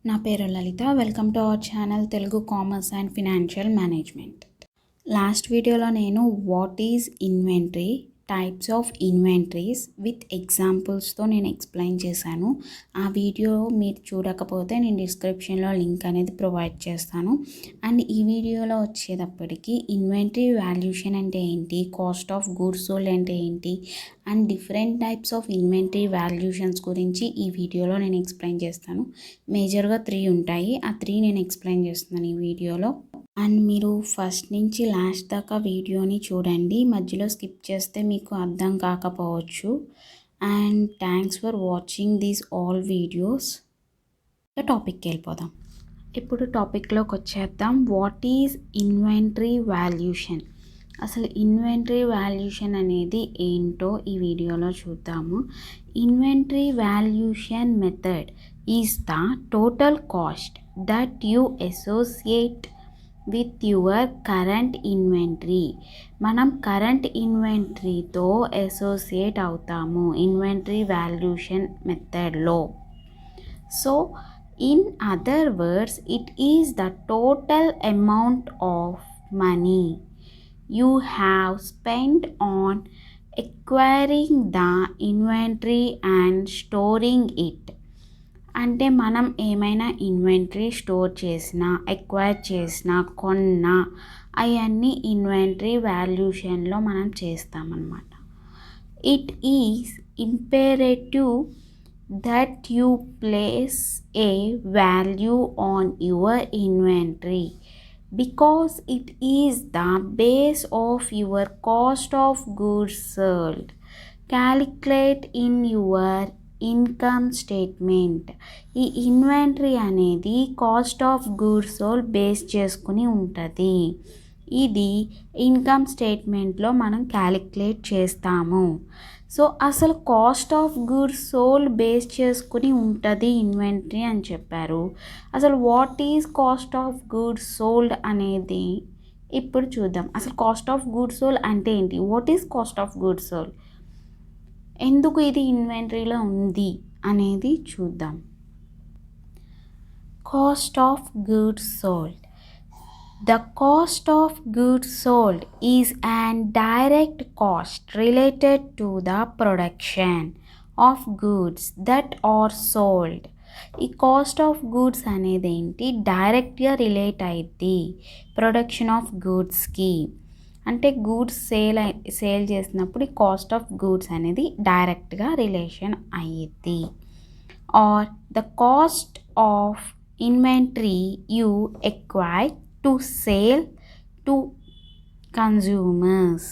నా పేరు Lalitha. Welcome to our channel Telugu commerce and financial management. Last వీడియోలో నేను what is inventory, types of inventories with ఎగ్జాంపుల్స్తో నేను ఎక్స్ప్లెయిన్ చేశాను. ఆ వీడియో మీరు చూడకపోతే నేను డిస్క్రిప్షన్లో లింక్ అనేది ప్రొవైడ్ చేస్తాను. అండ్ ఈ వీడియోలో వచ్చేటప్పటికి ఇన్వెంటరీ వాల్యూషన్ అంటే ఏంటి, కాస్ట్ ఆఫ్ గూడ్స్ సోల్డ్ అంటే ఏంటి, and different types of inventory valuations గురించి ఈ వీడియోలో నేను ఎక్స్ప్లెయిన్ చేస్తాను. మేజర్గా 3 ఉంటాయి. ఆ 3 నేను ఎక్స్ప్లెయిన్ చేస్తున్నాను ఈ వీడియోలో. అండ్ మీరు ఫస్ట్ నుంచి లాస్ట్ దాకా వీడియోని చూడండి. మధ్యలో స్కిప్ చేస్తే మీకు అర్థం కాకపోవచ్చు. And thanks for watching these all videos. టాపిక్కి వెళ్ళిపోదాం. ఇప్పుడు టాపిక్లోకి వచ్చేద్దాం. What is inventory valuation? అసలు ఇన్వెంటరీ వాల్యూషన్ అనేది ఏంటో ఈ వీడియోలో చూద్దాము. Inventory valuation method is the total cost that you associate with your current inventory. మనం కరెంట్ ఇన్వెంటరీతో అసోసియేట్ అవుతాము ఇన్వెంటరీ వాల్యూషన్ మెథడ్లో. So in other words it is the total amount of money you have spent on acquiring the inventory and storing it. అంటే మనం ఏమైనా inventory store చేసినా, acquire చేసినా, కొన్నా అవన్నీ ఇన్వెంటరీ వాల్యూషన్లో మనం చేస్తామన్నమాట. It is imperative that you place a value on your inventory because it is the base of your cost of goods sold. Calculate in your income statement. ఈ inventory అనేది cost of goods sold base చేసుకుని ఉంటుంది. ఇది income స్టేట్మెంట్లో మనం calculate చేస్తాము. So అసలు cost of goods sold base చేసుకుని ఉంటుంది ఇన్వెంటరీ అని చెప్పారు. అసలు what is cost of goods sold అనేది ఇప్పుడు చూద్దాం. అసలు కాస్ట్ ఆఫ్ గూడ్స్ సోల్డ్ అంటే ఏంటి, what is cost of goods sold, ఎందుకు ఇది ఇన్వెంటరీలో ఉంది అనేది చూద్దాం. Cost of goods sold. The cost of goods sold is an direct cost related to the production of goods that are sold. ఈ cost of goods అనేది ఏంటి, డైరెక్ట్గా relate అయ్యిద్ది ప్రొడక్షన్ ఆఫ్ గూడ్స్కి. అంటే గూడ్స్ సేల్ చేసినప్పుడు ఈ కాస్ట్ ఆఫ్ గూడ్స్ అనేది డైరెక్ట్గా రిలేషన్ అయ్యిద్ది. Are the cost of inventory you acquire to sell to consumers.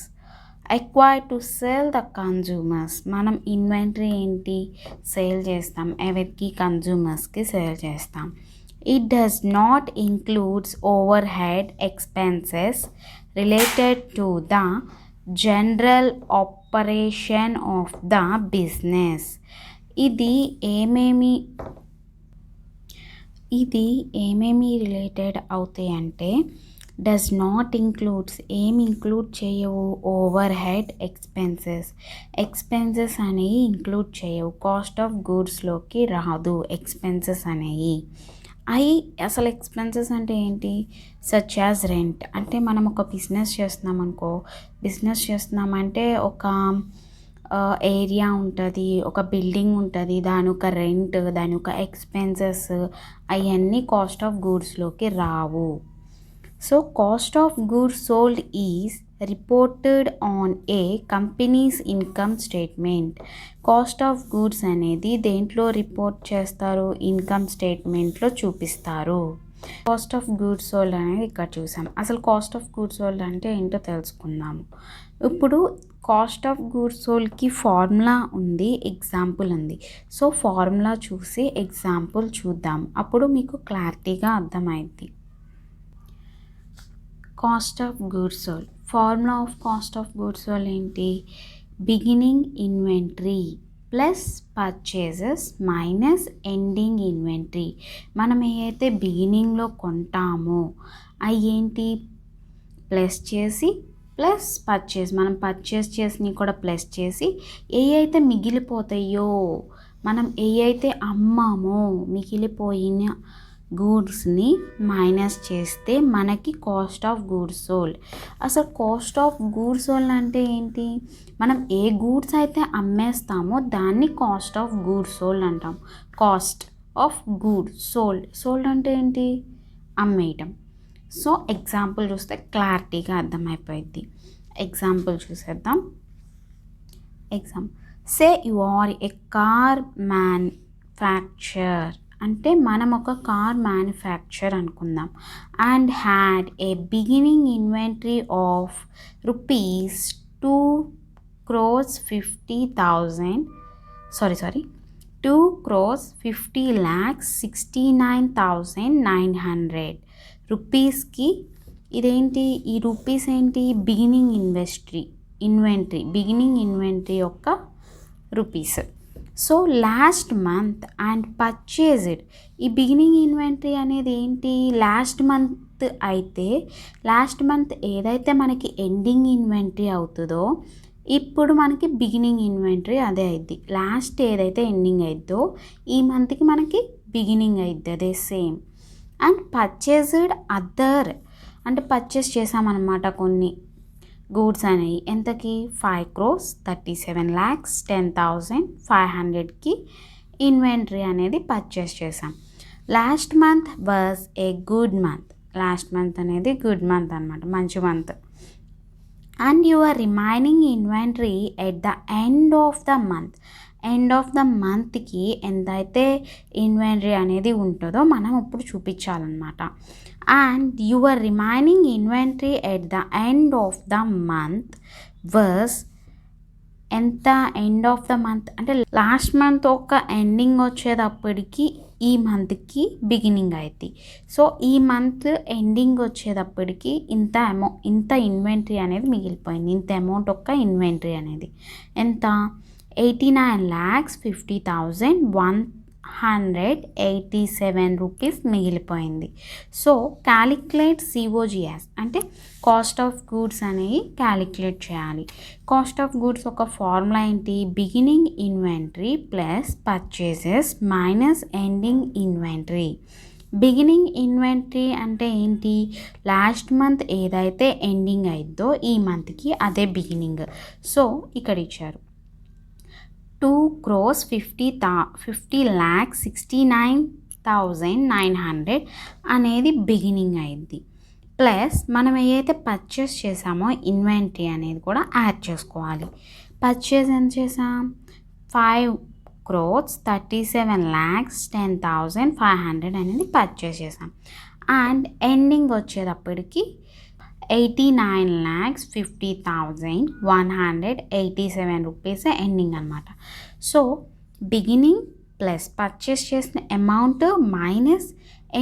Acquire to sell the consumers. మనం ఇన్వెంటరీ ఏంటి, సేల్ చేస్తాం, ఎవరికి, కన్జ్యూమర్స్కి సేల్ చేస్తాం. It does not includes overhead expenses related to the general operation of the business. ఇది ఏమేమి related అవుతాయి అంటే does not includes, ఏమి ఇంక్లూడ్ చేయవు, ఓవర్ హెడ్ ఎక్స్పెన్సెస్ అనేవి ఇంక్లూడ్ చేయవు. కాస్ట్ ఆఫ్ గూడ్స్లోకి రాదు ఎక్స్పెన్సెస్ అనేవి. అసలు ఎక్స్పెన్సెస్ అంటే ఏంటి, సచ్ యాజ్ రెంట్. అంటే మనం ఒక బిజినెస్ చేస్తున్నామంటే ఒక ఏరియా ఉంటుంది, ఒక బిల్డింగ్ ఉంటుంది, దాని ఒక రెంట్, దాని ఒక ఎక్స్పెన్సెస్, అవన్నీ కాస్ట్ ఆఫ్ గూడ్స్లోకి రావు. So cost of goods sold is reported on a company's income statement. Cost of goods అనేది దేంట్లో రిపోర్ట్ చేస్తారు, ఇన్కమ్ స్టేట్మెంట్లో చూపిస్తారు. కాస్ట్ ఆఫ్ గూడ్స్ సోల్డ్ అనేది ఇక్కడ చూసాం. అసలు కాస్ట్ ఆఫ్ గూడ్స్ సోల్డ్ అంటే ఏంటో తెలుసుకుందాము. ఇప్పుడు కాస్ట్ ఆఫ్ గూడ్స్ సోల్డ్కి ఫార్ములా ఉంది, ఎగ్జాంపుల్ ఉంది. సో ఫార్ములా చూసి ఎగ్జాంపుల్ చూద్దాం, అప్పుడు మీకు క్లారిటీగా అర్థమైంది. Cost of goods sold. Formula of cost of goods sold ఏంటి, beginning inventory plus purchases minus ending inventory. మనం ఏదైతే బిగినింగ్లో కొంటామో అవి ఏంటి ప్లస్ చేసి ప్లస్ పర్చేస్, మనం పర్చేస్ చేసినవి కూడా ప్లస్ చేసి ఏ అయితే మిగిలిపోతాయో మనం ఏవైతే అమ్మామో మిగిలిపోయిన గూడ్స్ని మైనస్ చేస్తే మనకి కాస్ట్ ఆఫ్ గూడ్స్ సోల్డ్. అసలు కాస్ట్ ఆఫ్ గూడ్స్ సోల్డ్ అంటే ఏంటి? మనం ఏ గూడ్స్ అయితే అమ్మేస్తామో దాన్ని కాస్ట్ ఆఫ్ గూడ్స్ సోల్డ్ అంటాం. Cost of goods sold. Sold అంటే ఏంటి? అమ్మేయటం. సో ఎగ్జాంపుల్ చూస్తే క్లారిటీగా అర్థమైపోయింది. ఎగ్జాంపుల్ చూసేద్దాం. Say you are a car manufacturer. అంటే మనం ఒక కార్ మ్యానుఫ్యాక్చర్ అనుకుందాం. And had a beginning inventory of rupees 2,50,69,900 రూపీస్కి. ఇదేంటి? ఈ రూపీస్ ఏంటి? బిగినింగ్ ఇన్వెంటరీ యొక్క rupees. So last month and purchased. ఈ బిగినింగ్ ఇన్వెంటరీ అనేది ఏంటి? లాస్ట్ మంత్ అయితే లాస్ట్ మంత్ ఏదైతే మనకి ఎండింగ్ ఇన్వెంటరీ అవుతుందో ఇప్పుడు మనకి బిగినింగ్ ఇన్వెంటరీ అదే అయిద్ది. లాస్ట్ ఏదైతే ఎండింగ్ అయిద్దో ఈ మంత్కి మనకి బిగినింగ్ అయిద్ది, అదే సేమ్. అండ్ పర్చేజ్డ్ అదర్ అంటే పర్చేస్ చేసామన్నమాట కొన్ని గూడ్స్ అనేవి. ఎంతకి? 5,37,10,500కి ఇన్వెంటరీ అనేది పర్చేస్ చేసాం. Last month was a good month. Last month అనేది గుడ్ మంత్ అనమాట, మంచి month. And your remaining inventory at the end of the month. End of the మంత్కి ఎంతైతే ఇన్వెంటరీ అనేది ఉంటుందో మనం ఇప్పుడు చూపించాలన్నమాట. And your remaining inventory at the end of the month worth ఎంత? ఎండ్ ఆఫ్ ద మంత్ అంటే లాస్ట్ మంత్ ఒక ఎండింగ్ వచ్చేటప్పటికి ఈ మంత్కి బిగినింగ్ అవుతుంది. సో ఈ మంత్ ఎండింగ్ వచ్చేటప్పటికి ఇంత ఇన్వెంటరీ అనేది మిగిలిపోయింది. ఇంత అమౌంట్ ఒక్క ఇన్వెంటరీ అనేది ఎంత? 89,50,187 రూపీస్ మిగిలిపోయింది. సో క్యాలిక్యులేట్ COGS అంటే కాస్ట్ ఆఫ్ గూడ్స్ అనేవి క్యాలిక్యులేట్ చేయాలి. కాస్ట్ ఆఫ్ గూడ్స్ ఒక ఫార్ములా ఏంటి? Beginning inventory plus purchases minus ending inventory. Beginning inventory అంటే ఏంటి? లాస్ట్ మంత్ ఏదైతే ఎండింగ్ అయిద్దో ఈ మంత్కి అదే బిగినింగ్. సో ఇక్కడ ఇచ్చారు 2,50,69,900 అనేది బిగినింగ్ అయింది. ప్లస్ మనం ఏదైతే పర్చేస్ చేసామో ఇన్వెంటరీ అనేది కూడా యాడ్ చేసుకోవాలి. పర్చేస్ ఎంత చేసాం? 5,37,10,500 అనేది పర్చేస్ చేసాం. అండ్ ఎండింగ్ వచ్చేటప్పటికి 89,50,187 రూపీస్ ఎండింగ్ అనమాట. సో బిగినింగ్ ప్లస్ పర్చేస్ చేసిన అమౌంట్ మైనస్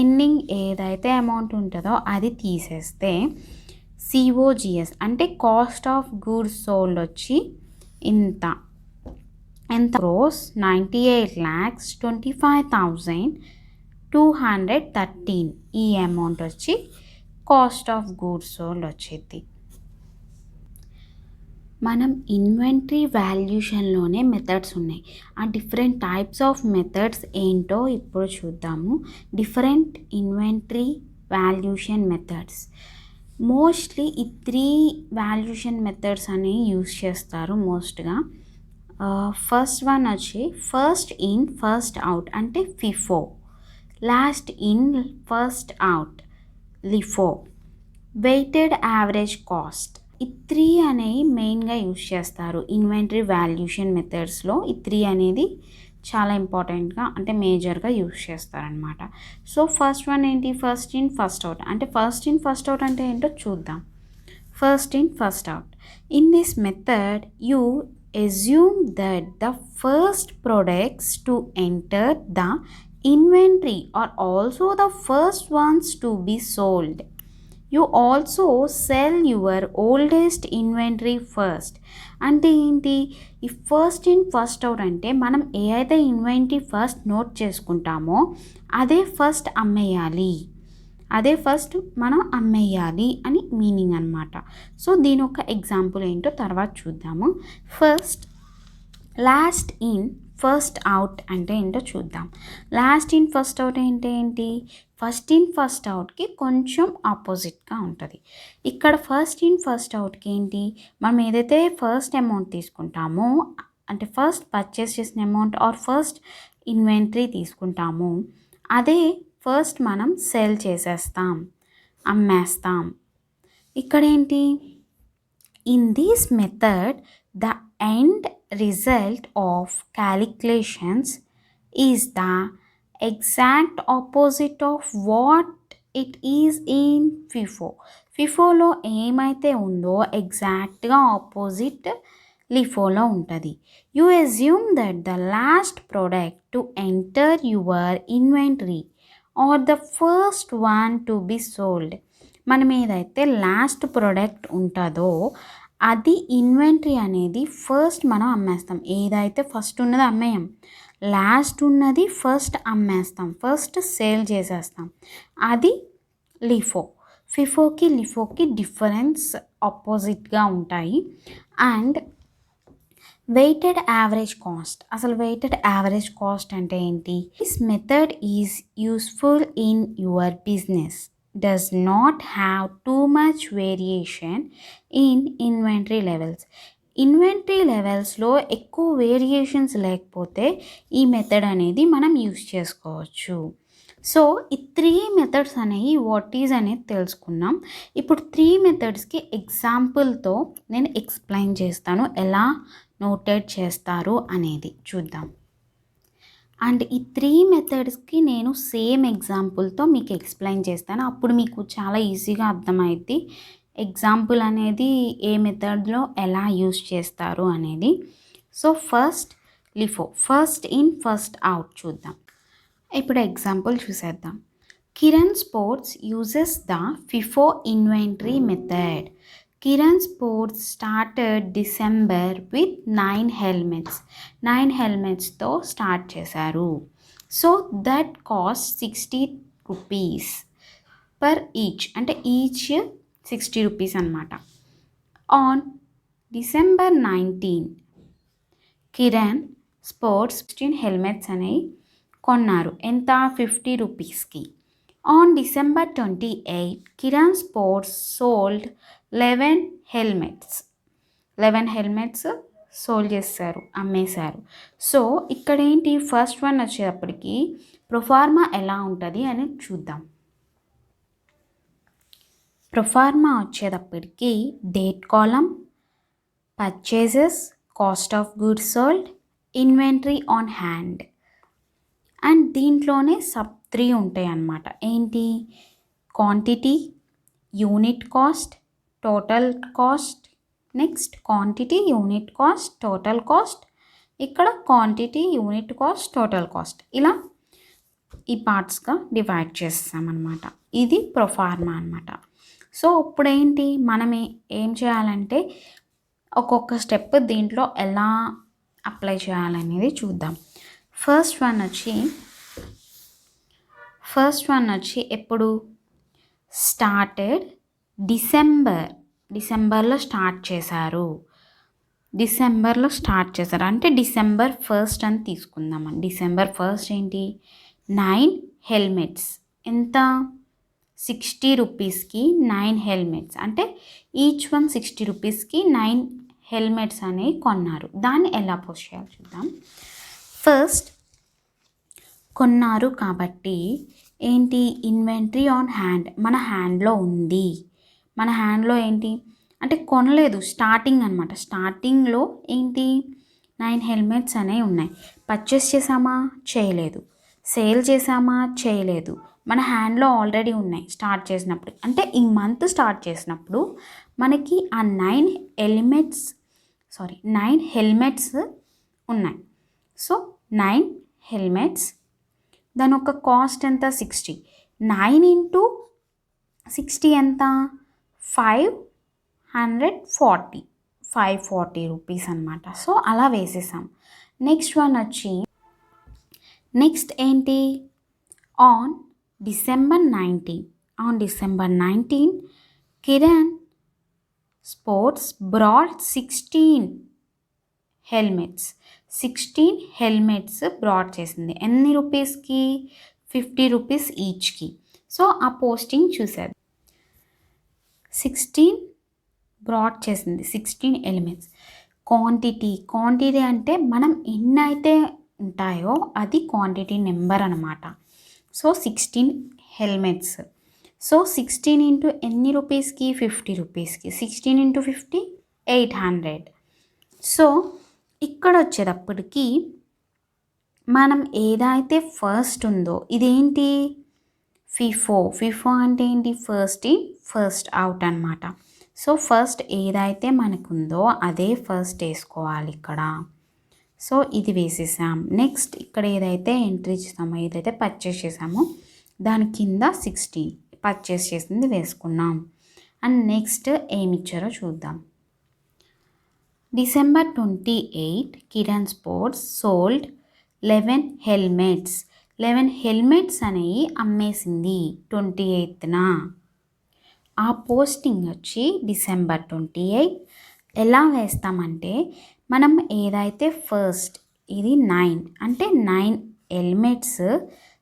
ఎండింగ్ ఏదైతే అమౌంట్ ఉంటుందో అది తీసేస్తే COGS అంటే కాస్ట్ ఆఫ్ గూడ్స్ సోల్డ్ వచ్చి ఎంత? క్రోస్ 98,25,213 ఈ అమౌంట్ వచ్చి కాస్ట్ ఆఫ్ గూడ్స్ సోల్డ్ వచ్చేది. మనం ఇన్వెంటరీ వాల్యుయేషన్లోనే మెథడ్స్ ఉన్నాయి. ఆ డిఫరెంట్ టైప్స్ ఆఫ్ మెథడ్స్ ఏంటో ఇప్పుడు చూద్దాము. Different inventory valuation methods. Mostly ఈ 3 వాల్యుయేషన్ మెథడ్స్ అనేవి యూస్ చేస్తారు మోస్ట్గా. ఫస్ట్ వన్ వచ్చి ఫస్ట్ ఇన్ ఫస్ట్ అవుట్ అంటే FIFO. Last in first out LIFO. Weighted average cost. ఈ 3 అనేవి మెయిన్గా యూస్ చేస్తారు ఇన్వెంటరీ వాల్యుయేషన్ మెథడ్స్లో. ఈ 3 అనేది చాలా ఇంపార్టెంట్గా అంటే మేజర్గా యూస్ చేస్తారనమాట. సో ఫస్ట్ వన్ ఏంటి? First in first out. అంటే ఫస్ట్ ఇన్ ఫస్ట్ అవుట్ అంటే ఏంటో చూద్దాం. First in first out. In this method you assume that the first products to enter the inventory are also the first ones to be sold. You also sell your oldest inventory first. అంటే ఏంటి? ఈ first in first out అంటే మనం ఏ అయితే inventory first note చేసుకుంటామో అదే first అమ్మేయాలి, అదే ఫస్ట్ మనం అమ్మేయాలి అని మీనింగ్ అనమాట. సో దీని ఒక ఎగ్జాంపుల్ ఏంటో తర్వాత చూద్దాము. First last in first out అంటే ఏంటో చూద్దాం. లాస్ట్ ఇన్ ఫస్ట్ అవుట్ అంటే ఏంటి? ఫస్ట్ ఇన్ ఫస్ట్ అవుట్కి కొంచెం ఆపోజిట్గా ఉంటుంది. ఇక్కడ ఫస్ట్ ఇన్ ఫస్ట్ అవుట్కి ఏంటి, మనం ఏదైతే ఫస్ట్ అమౌంట్ తీసుకుంటామో, అంటే ఫస్ట్ పర్చేస్ చేసిన అమౌంట్ ఆర్ ఫస్ట్ ఇన్వెంటరీ తీసుకుంటామో అదే ఫస్ట్ మనం సెల్ చేసేస్తాం, అమ్మేస్తాం. ఇక్కడ ఏంటి, in this method the end result of calculations is the exact opposite of what it is in FIFO. FIFOలో ఏమైతే ఉందో ఎగ్జాక్ట్గా ఆపోజిట్ లిఫోలో ఉంటుంది. You assume that the last product to enter your inventory are the first one to be sold. మనం ఏదైతే last product ఉంటుందో అది ఇన్వెంటరీ అనేది ఫస్ట్ మనం అమ్మేస్తాం. ఏదైతే ఫస్ట్ ఉన్నది అమ్మేయం, లాస్ట్ ఉన్నది ఫస్ట్ అమ్మేస్తాం, ఫస్ట్ సేల్ చేసేస్తాం. అది లిఫో. ఫిఫోకి లిఫోకి డిఫరెన్స్ ఆపోజిట్గా ఉంటాయి. అండ్ వెయిటెడ్ యావరేజ్ కాస్ట్, అసలు వెయిటెడ్ యావరేజ్ కాస్ట్ అంటే ఏంటి? This method is useful in your business, does not have too much variation in inventory levels. Inventory లెవెల్స్లో ఎక్కువ వేరియేషన్స్ లేకపోతే ఈ మెథడ్ అనేది మనం యూస్ చేసుకోవచ్చు. సో ఈ 3 మెథడ్స్ అనేవి వాట్ ఈజ్ అనేది తెలుసుకున్నాం. ఇప్పుడు 3 మెథడ్స్కి ఎగ్జాంపుల్తో నేను ఎక్స్ప్లెయిన్ చేస్తాను, ఎలా నోటెడ్ చేస్తారు అనేది చూద్దాం. అండ్ ఈ 3 మెథడ్స్కి నేను సేమ్ ఎగ్జాంపుల్తో మీకు ఎక్స్ప్లెయిన్ చేస్తాను. అప్పుడు మీకు చాలా ఈజీగా అర్థమైద్ది ఎగ్జాంపుల్ అనేది ఏ మెథడ్లో ఎలా యూస్ చేస్తారు అనేది. So first LIFO, first in first out చూద్దాం. ఇప్పుడు ఎగ్జాంపుల్ చూసేద్దాం. Kiran sports uses the FIFO inventory method. Kiran sports started December with 9 helmets. 9 హెల్మెట్స్తో స్టార్ట్ చేశారు. So that cost 60 rupees per each, అంటే ఈచ్ 60 రూపీస్ అనమాట. On December 19 Kiran sports 16 helmets అనేవి కొన్నారు. ఎంత? 50 రూపీస్కి. On December 28 Kiran sports sold 11 helmets. 11 helmets sold చేస్తారు, అమ్మేశారు. సో ఇక్కడ ఏంటి, ఫస్ట్ వన్ వచ్చేటప్పటికి ప్రొఫార్మా ఎలా ఉంటుంది అని చూద్దాం. ప్రొఫార్మా వచ్చేటప్పటికి date column, purchases, cost of goods sold, inventory on hand. And దీంట్లోనే సబ్ 3 ఉంటాయి అన్నమాట. ఏంటి? Quantity, unit cost, total cost. Next quantity, unit cost, total cost. ఇక్కడ quantity, unit cost, total cost. ఇలా ఈ పార్ట్స్గా డివైడ్ చేస్తామన్నమాట. ఇది ప్రొఫార్మా అన్నమాట. సో ఇప్పుడేంటి, మనం ఏం చేయాలంటే ఒక్కొక్క స్టెప్ దీంట్లో ఎలా అప్లై చేయాలనేది చూద్దాం. ఫస్ట్ వన్ వచ్చి ఎప్పుడు స్టార్టెడ్ డిసెంబర్లో స్టార్ట్ చేశారు. అంటే డిసెంబర్ 1 అని తీసుకుందామని. డిసెంబర్ 1 ఏంటి, 9 హెల్మెట్స్. ఎంత? 60 రూపీస్కి 9 హెల్మెట్స్, అంటే ఈచ్ వన్ 60 రూపీస్కి 9 హెల్మెట్స్ అనేవి కొన్నారు. దాన్ని ఎలా పోస్ట్ చేయాలి చూద్దాం. ఫస్ట్ కొన్నారు కాబట్టి ఏంటి, ఇన్వెంటరీ ఆన్ హ్యాండ్, మన హ్యాండ్లో ఉంది. మన హ్యాండ్లో ఏంటి అంటే కొనలేదు, స్టార్టింగ్ అనమాట. స్టార్టింగ్లో ఏంటి, 9 హెల్మెట్స్ అనేవి ఉన్నాయి. పర్చేస్ చేసామా? చేయలేదు. సేల్ చేసామా? చేయలేదు. మన హ్యాండ్లో ఆల్రెడీ ఉన్నాయి స్టార్ట్ చేసినప్పుడు. అంటే ఈ మంత్ స్టార్ట్ చేసినప్పుడు మనకి ఆ 9 హెల్మెట్స్ ఉన్నాయి. సో 9 హెల్మెట్స్, దాని ఒక కాస్ట్ ఎంత? 60. 9 ఇంటూ 60 ఎంత? 540 రూపీస్ అనమాట. సో అలా వేసేసాం. నెక్స్ట్ ఏంటి, on December 19 Kiran sports brought 16 helmets. 16 helmets brought చేసింది. ఎన్ని రూపీస్కి? 50 రూపీస్ ఈచ్కి. సో ఆ పోస్టింగ్ చూసారు. 16 బ్రాడ్ చేసింది, 16 ఎలిమెంట్స్. క్వాంటిటీ అంటే మనం ఎన్ని అయితే ఉంటాయో అది క్వాంటిటీ నెంబర్ అనమాట. So 16 helmets. సో 16 ఇంటూ ఎన్ని రూపీస్కి? 50 రూపీస్కి. 16 ఇంటూ 50 800. సో ఇక్కడ వచ్చేటప్పటికి మనం ఏదైతే ఫస్ట్ ఉందో ఇదేంటి? ఫిఫో అంటే ఏంటి? ఫస్ట్ ఇన్ ఫస్ట్ అవుట్ అనమాట. సో ఫస్ట్ ఏదైతే మనకుందో అదే ఫస్ట్ వేసుకోవాలి ఇక్కడ. సో ఇది వేసేసాం. నెక్స్ట్ ఇక్కడ ఏదైతే ఎంట్రీ చేసామో, ఏదైతే పర్చేస్ చేసామో దాని కింద 16 పర్చేస్ చేసింది వేసుకున్నాం. అండ్ నెక్స్ట్ ఏమి ఇచ్చారో చూద్దాం. December 28 Kiran sports sold 11 helmets. 11 helmets అనేవి అమ్మేసింది 28న. ఆ పోస్టింగ్ వచ్చి December 28. ఎలా వేస్తామంటే మనం ఏదైతే ఫస్ట్ ఇది 9 అంటే 9 హెల్మెట్స్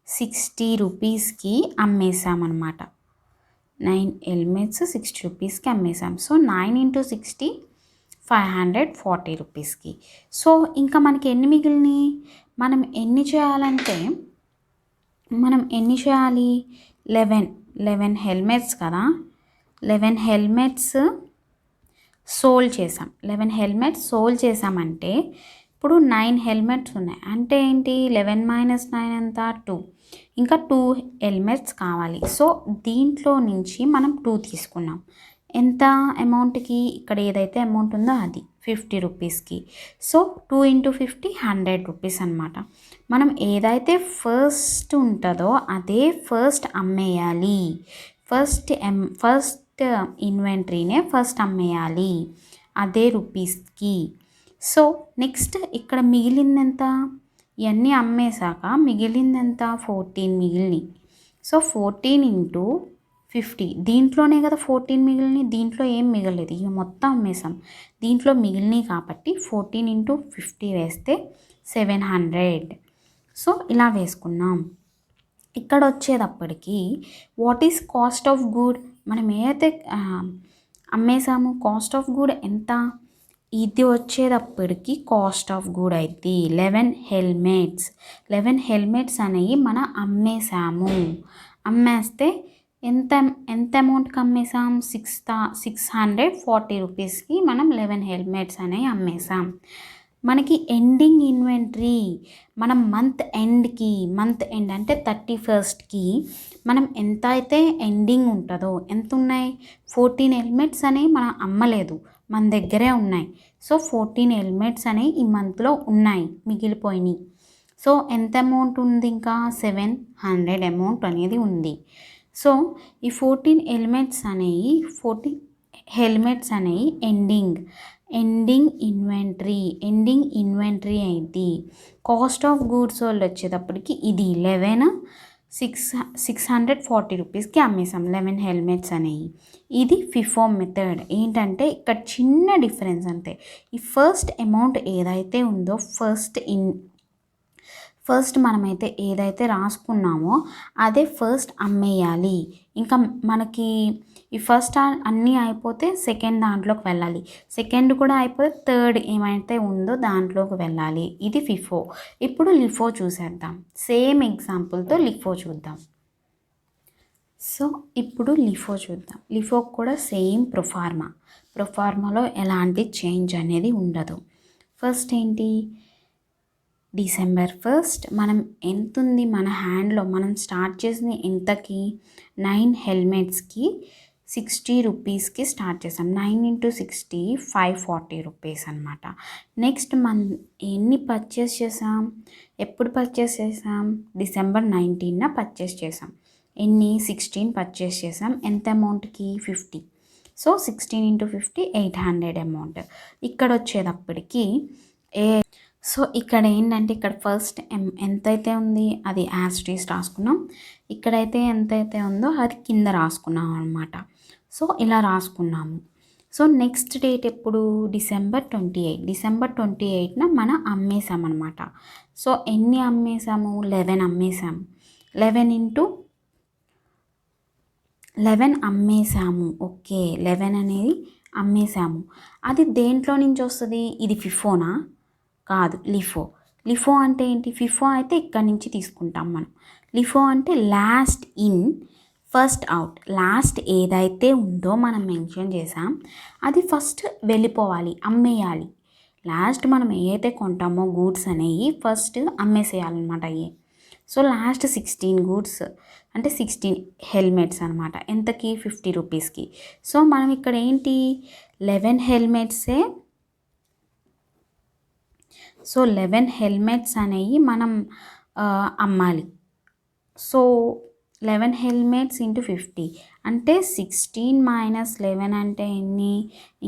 60 రూపీస్కి అమ్మేసామన్నమాట. 9 హెల్మెట్స్ 60 రూపీస్కి అమ్మేసాం. సో 9 ఇంటూ 60 540 రూపీస్కి. సో ఇంకా మనకి ఎన్ని మిగిలినాయి? మనం ఎన్ని చేయాలంటే మనం ఎన్ని చేయాలి? 11 హెల్మెట్స్ కదా. 11 హెల్మెట్స్ సోల్డ్ చేసాం. 11 హెల్మెట్స్ సోల్డ్ చేసామంటే ఇప్పుడు 9 హెల్మెట్స్ ఉన్నాయి. అంటే ఏంటి? 11 మైనస్ 9 ఎంత? 2. ఇంకా 2 హెల్మెట్స్ కావాలి. సో దీంట్లో నుంచి మనం 2 తీసుకున్నాం. ఎంత అమౌంట్కి? ఇక్కడ ఏదైతే అమౌంట్ ఉందో అది 50 రూపీస్కి. సో 2 ఇంటూ 50 100 రూపీస్ అనమాట. మనం ఏదైతే ఫస్ట్ ఉంటుందో అదే ఫస్ట్ అమ్మేయాలి. ఫస్ట్ ఇన్వెంటరీనే ఫస్ట్ అమ్మేయాలి అదే రూపీస్కి. సో నెక్స్ట్ ఇక్కడ మిగిలింది ఎంత? ఇవన్నీ అమ్మేశాక మిగిలింది ఎంత? 14 మిగిలినాయి. సో 14 ఇంటూ 50 దీంట్లోనే కదా 14 మిగిలినాయి. దీంట్లో ఏం మిగలేదు, ఇవి మొత్తం అమ్మేసాం. దీంట్లో మిగిలినాయి కాబట్టి 14 ఇంటూ 50 వేస్తే 700. సో ఇలా వేసుకున్నాం. ఇక్కడ వచ్చేటప్పటికి what is cost of good? మనం ఏదైతే అమ్మేసాము కాస్ట్ ఆఫ్ గుడ్ ఎంత? ఇది వచ్చేటప్పటికి కాస్ట్ ఆఫ్ గుడ్ అయితే 11 హెల్మెట్స్. 11 హెల్మెట్స్ అనేవి మనం అమ్మేసాము. అమ్మేస్తే ఎంత అమౌంట్కి అమ్మేసాం? 640 రూపీస్కి మనం 11 హెల్మెట్స్ అనేవి అమ్మేసాం. మనకి ఎండింగ్ ఇన్వెంటరీ మనం మంత్ ఎండ్ అంటే 31కి మనం ఎంత అయితే ఎండింగ్ ఉంటుందో ఎంత ఉన్నాయి? 14 హెల్మెట్స్ అనేవి మనం అమ్మలేదు, మన దగ్గరే ఉన్నాయి. సో 14 హెల్మెట్స్ అనేవి ఈ మంత్లో ఉన్నాయి, మిగిలిపోయినాయి. సో ఎంత అమౌంట్ ఉంది? ఇంకా 700 అమౌంట్ అనేది ఉంది. సో ఈ 14 హెల్మెట్స్ అనేవి ఎండింగ్ ఇన్వెంటరీ అయింది. కాస్ట్ ఆఫ్ గూడ్స్ సోల్డ్ వచ్చేటప్పటికి ఇది 640 రూపీస్కి అమ్మేసాం 11 హెల్మెట్స్ అనేవి. ఇది ఫిఫో మెథడ్. ఏంటంటే ఇక్కడ చిన్న డిఫరెన్స్ అంతే. ఈ ఫస్ట్ అమౌంట్ ఏదైతే ఉందో ఫస్ట్ మనమైతే ఏదైతే రాసుకున్నామో అదే ఫస్ట్ అమ్మేయాలి. ఇంకా మనకి ఈ ఫస్ట్ అన్నీ అయిపోతే సెకండ్ దాంట్లోకి వెళ్ళాలి, సెకండ్ కూడా అయిపోతే థర్డ్ ఏమైతే ఉందో దాంట్లోకి వెళ్ళాలి. ఇది ఫిఫో. ఇప్పుడు లిఫో చూసేద్దాం. సేమ్ ఎగ్జాంపుల్తో లిఫో చూద్దాం. సో ఇప్పుడు లిఫో చూద్దాం. లిఫో కూడా సేమ్ ప్రొఫార్మాలో ఎలాంటి చేంజ్ అనేది ఉండదు. ఫస్ట్ ఏంటి? December 1 మనం ఎంత ఉంది మన హ్యాండ్లో? మనం స్టార్ట్ చేసింది ఎంతకి? 9 హెల్మెట్స్కి 60 రూపీస్కి స్టార్ట్ చేసాం. 9 ఇంటూ 60 540 రూపీస్ అనమాట. నెక్స్ట్ మనం ఎన్ని పర్చేస్ చేసాం? ఎప్పుడు పర్చేస్ చేసాం? December 19న పర్చేస్ చేసాం. ఎన్ని? 16 పర్చేస్ చేసాం. ఎంత అమౌంట్కి? 50. So 16 into 50 800 amount. ఇక్కడ వచ్చేటప్పటికి సో ఇక్కడ ఏంటంటే ఇక్కడ ఫస్ట్ ఎంతైతే ఉంది అది యాస్టీస్ రాసుకున్నాం. ఇక్కడైతే ఎంతైతే ఉందో అది కింద రాసుకున్నాం అనమాట. సో ఇలా రాసుకున్నాము. సో నెక్స్ట్ డేట్ ఎప్పుడు డిసెంబర్ 28న మనం అమ్మేసామన్నమాట. సో ఎన్ని అమ్మేసాము? 11 అమ్మేసాము. 11 అమ్మేసాము. ఓకే, 11 అనేది అమ్మేసాము. అది దేంట్లో నుంచి వస్తుంది? ఇది ఫిఫోనా? కాదు, లిఫో అంటే ఏంటి? ఫిఫో అయితే ఇక్కడ నుంచి తీసుకుంటాం మనం. లిఫో అంటే last in first out. Last ఏదైతే ఉందో మనం మెన్షన్ చేసాం అది ఫస్ట్ వెళ్ళిపోవాలి, అమ్మేయాలి. లాస్ట్ మనం ఏదైతే కొంటామో గూడ్స్ అనేవి ఫస్ట్ అమ్మేసేయాలన్నమాట. అయ్యే సో లాస్ట్ 16 గూడ్స్ అంటే 16 హెల్మెట్స్ అనమాట. ఎంతకి? 50 రూపీస్కి. సో మనం ఇక్కడ ఏంటి 11 హెల్మెట్సే. సో 11 హెల్మెట్స్ అనేవి మనం అమ్మాలి. సో 11 హెల్మెట్స్ ఇంటూ 50 అంటే 16 మైనస్ 11 అంటే ఎన్ని?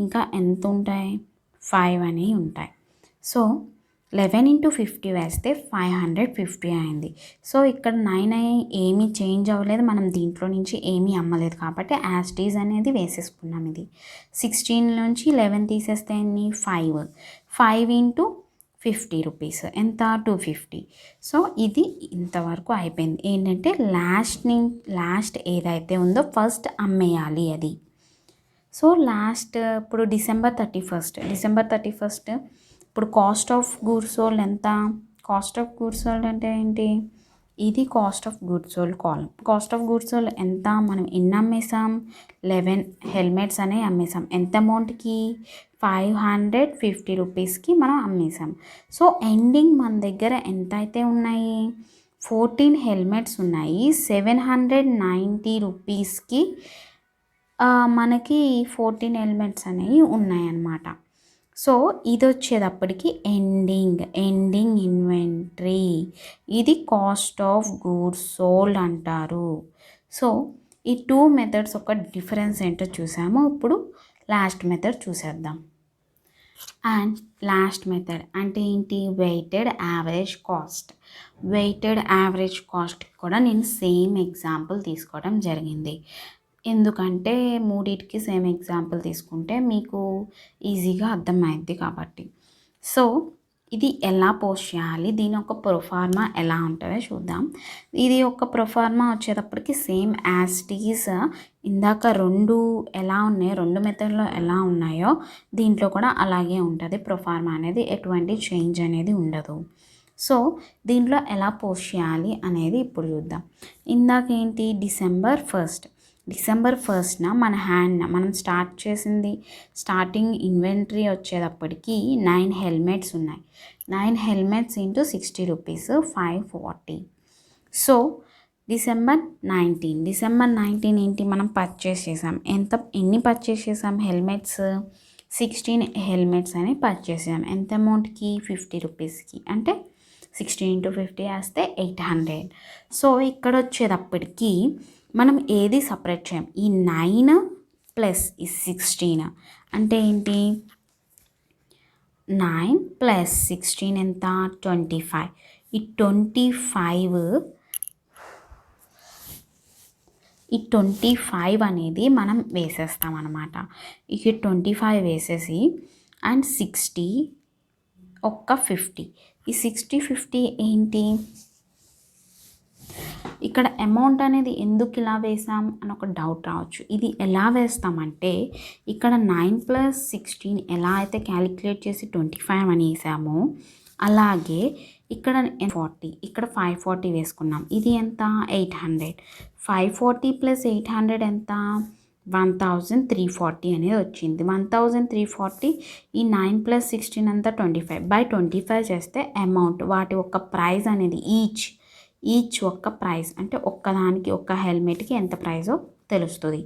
ఇంకా ఎంత ఉంటాయి? 5 అనేవి ఉంటాయి. సో 11 ఇంటూ 50 వేస్తే 550 అయింది. సో ఇక్కడ 9 ఏమీ చేంజ్ అవ్వలేదు, మనం దీంట్లో నుంచి ఏమీ అమ్మలేదు కాబట్టి యాజ్ ఇట్ ఈజ్ అనేది వేసేసుకున్నాం. ఇది 16 నుంచి 11 తీసేస్తే ఎన్ని? 5 ఇంటూ 50 రూపీస్ ఎంత? 250. సో ఇది ఇంతవరకు అయిపోయింది. ఏంటంటే లాస్ట్ ఏదైతే ఉందో ఫస్ట్ అమ్మేయాలి అది. సో లాస్ట్ ఇప్పుడు డిసెంబర్ 31 ఇప్పుడు కాస్ట్ ఆఫ్ గూడ్స్ సోల్డ్ ఎంత? కాస్ట్ ఆఫ్ గూడ్స్ సోల్డ్ అంటే ఏంటి? ఇది cost of goods sold column. Cost of goods sold ఎంత? మనం ఎన్ని అమ్మేసాం? 11 హెల్మెట్స్ అనేవి అమ్మేసాం. ఎంత అమౌంట్కి? 550 రూపీస్కి మనం అమ్మేసాం. సో ఎండింగ్ మన దగ్గర ఎంత అయితే ఉన్నాయి? 14 హెల్మెట్స్ ఉన్నాయి. 790 రూపీస్కి మనకి 14 హెల్మెట్స్ అనేవి ఉన్నాయన్నమాట. సో ఇది వచ్చేటప్పటికి ఎండింగ్ ఇన్వెంటరీ. ఇది కాస్ట్ ఆఫ్ గూడ్స్ సోల్డ్ అంటారు. సో ఈ 2 మెథడ్స్ ఒక డిఫరెన్స్ ఏంటో చూసాము. ఇప్పుడు లాస్ట్ మెథడ్ చూసేద్దాం. అండ్ లాస్ట్ మెథడ్ అంటే ఏంటి? Weighted average cost. Weighted average cost కూడా నేను సేమ్ ఎగ్జాంపుల్ తీసుకోవడం జరిగింది. ఎందుకంటే మూడింటికి సేమ్ ఎగ్జాంపుల్ తీసుకుంటే మీకు ఈజీగా అర్థమైద్ది కాబట్టి. సో ఇది ఎలా పోస్ట్ చేయాలి, దీని ఒక ప్రొఫార్మా ఎలా ఉంటుందో చూద్దాం. ఇది ఒక ప్రొఫార్మా వచ్చేటప్పటికి సేమ్ యాజ్ ఇట్ ఈజ్ ఇందాక ఎలా ఉన్నాయో, 2 మెథడ్లో ఎలా ఉన్నాయో దీంట్లో కూడా అలాగే ఉంటుంది. ప్రొఫార్మా అనేది ఎటువంటి చేంజ్ అనేది ఉండదు. సో దీంట్లో ఎలా పోస్ట్ చేయాలి అనేది ఇప్పుడు చూద్దాం. ఇందాక ఏంటి? డిసెంబర్ 1న మనం స్టార్ట్ చేసింది, స్టార్టింగ్ ఇన్వెంటరీ వచ్చేటప్పటికి 9 హెల్మెట్స్ ఉన్నాయి. 9 helmets into 60 rupees 540. So December 19 ఏంటి? మనం పర్చేస్ చేసాం. ఎన్ని పర్చేస్ చేసాం? హెల్మెట్స్ 16 హెల్మెట్స్ అని పర్చేస్ చేసాం. ఎంత అమౌంట్కి? 50 రూపీస్కి. అంటే 16 ఇంటూ 50 వేస్తే 800. సో ఇక్కడ వచ్చేటప్పటికి మనం ఏది సపరేట్ చేయం. ఈ 9 ప్లస్ ఈ 16 అంటే ఏంటి? 9 ప్లస్ 16 ఎంత? 25. ఈ 25 అనేది మనం వేసేస్తాం అన్నమాట. ఇక 25 వేసేసి అండ్ 60 ఒక్క 50. ఈ 60 50 ఏంటి? ఇక్కడ అమౌంట్ అనేది ఎందుకు ఇలా వేసాం అని ఒక డౌట్ రావచ్చు. ఇది ఎలా వేస్తామంటే ఇక్కడ 9 ప్లస్ 16 ఎలా అయితే క్యాలిక్యులేట్ చేసి 25 అని వేసామో అలాగే ఇక్కడ 40, ఇక్కడ 540 వేసుకున్నాం. ఇది ఎంత? 800. 540 ప్లస్ 800 ఎంత? 1340 అనేది వచ్చింది. 1340 ఈ 9 ప్లస్ 16 అంతా 25 చేస్తే అమౌంట్ వాటి యొక్క ప్రైస్ అనేది ఈచ్ ఒక్క ప్రైస్ అంటే ఒక్కదానికి ఒక్క హెల్మెట్కి ఎంత ప్రైజో తెలుస్తుంది.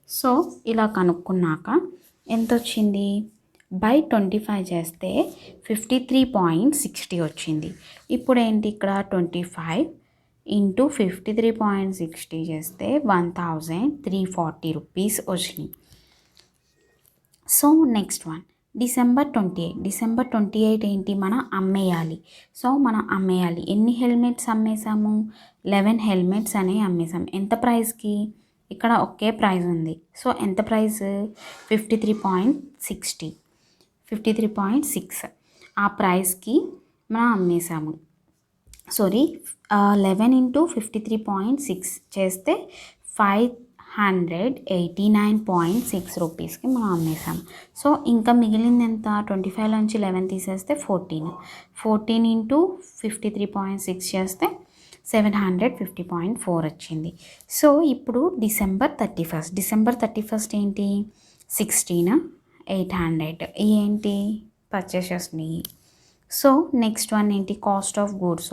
సో ఇలా కనుక్కున్నాక ఎంత వచ్చింది? బై 25 చేస్తే 53.60 వచ్చింది. ఇప్పుడు ఏంటి? ఇక్కడ 25 ఇంటూ 53.60 చేస్తే 1340 రూపీస్ వచ్చినాయి. సో నెక్స్ట్ వన్ డిసెంబర్ 28 ఏంటి? మనం అమ్మేయాలి. సో మనం అమ్మేయాలి. ఎన్ని హెల్మెట్స్ అమ్మేసాము? 11 హెల్మెట్స్ అనేవి అమ్మేసాం. ఎంత ప్రైస్కి? ఇక్కడ ఒకే ప్రైస్ ఉంది. సో ఎంత ప్రైస్ 53.60 53.6 ఆ ప్రైస్కి మనం అమ్మేసాము. సారీ 11 ఇంటూ 53.6 చేస్తే 589.6 రూపీస్కి మనం అమ్మేసాము. సో ఇంకా మిగిలింది ఎంత 25లోంచి 11 తీసేస్తే 14 ఇంటూ 53.6 చేస్తే 750.4 వచ్చింది. సో ఇప్పుడు డిసెంబర్ 31 ఏంటి 800 ఏంటి పర్చేస్ చేసినాయి. సో నెక్స్ట్ వన్ ఏంటి కాస్ట్ ఆఫ్ గూడ్స్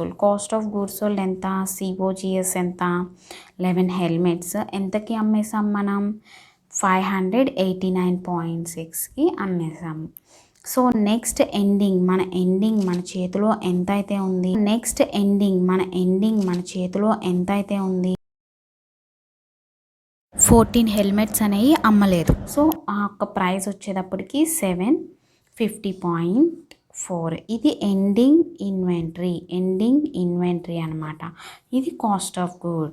సోల్డ్ ఎంత సిఓజిఎస్ ఎంత 11 హెల్మెట్స్ ఎంతకి అమ్మేసాం మనం 589.6కి అమ్మేసాము. సో నెక్స్ట్ ఎండింగ్ మన చేతిలో ఎంత అయితే ఉంది 14 హెల్మెట్స్ అనేవి అమ్మలేదు. సో ఆ యొక్క ప్రైస్ వచ్చేటప్పటికి 750.4. ఇది ఎండింగ్ ఇన్వెంటరీ అనమాట. ఇది కాస్ట్ ఆఫ్ గుడ్.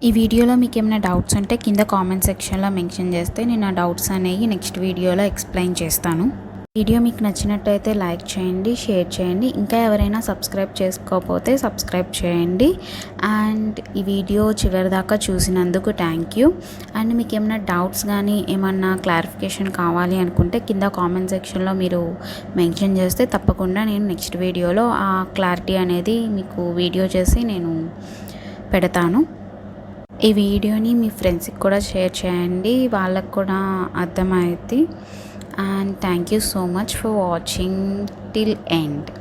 ఈ వీడియోలో మీకు ఏమైనా డౌట్స్ ఉంటే కింద కామెంట్ సెక్షన్లో మెన్షన్ చేస్తే నేను ఆ డౌట్స్ అనేవి నెక్స్ట్ వీడియోలో ఎక్స్ప్లెయిన్ చేస్తాను. వీడియో మీకు నచ్చినట్టయితే లైక్ చేయండి, షేర్ చేయండి. ఇంకా ఎవరైనా సబ్స్క్రైబ్ చేసుకోకపోతే సబ్స్క్రైబ్ చేయండి. అండ్ ఈ వీడియో చివరి దాకా చూసినందుకు థ్యాంక్ యూ. అండ్ మీకు ఏమైనా డౌట్స్ కానీ ఏమన్నా క్లారిఫికేషన్ కావాలి అనుకుంటే కింద కామెంట్ సెక్షన్లో మీరు మెన్షన్ చేస్తే తప్పకుండా నేను నెక్స్ట్ వీడియోలో ఆ క్లారిటీ అనేది మీకు వీడియో చేసి నేను పెడతాను. ఈ వీడియోని మీ ఫ్రెండ్స్కి కూడా షేర్ చేయండి, వాళ్ళకు కూడా అర్థమవుతుంది. And thank you so much for watching till end.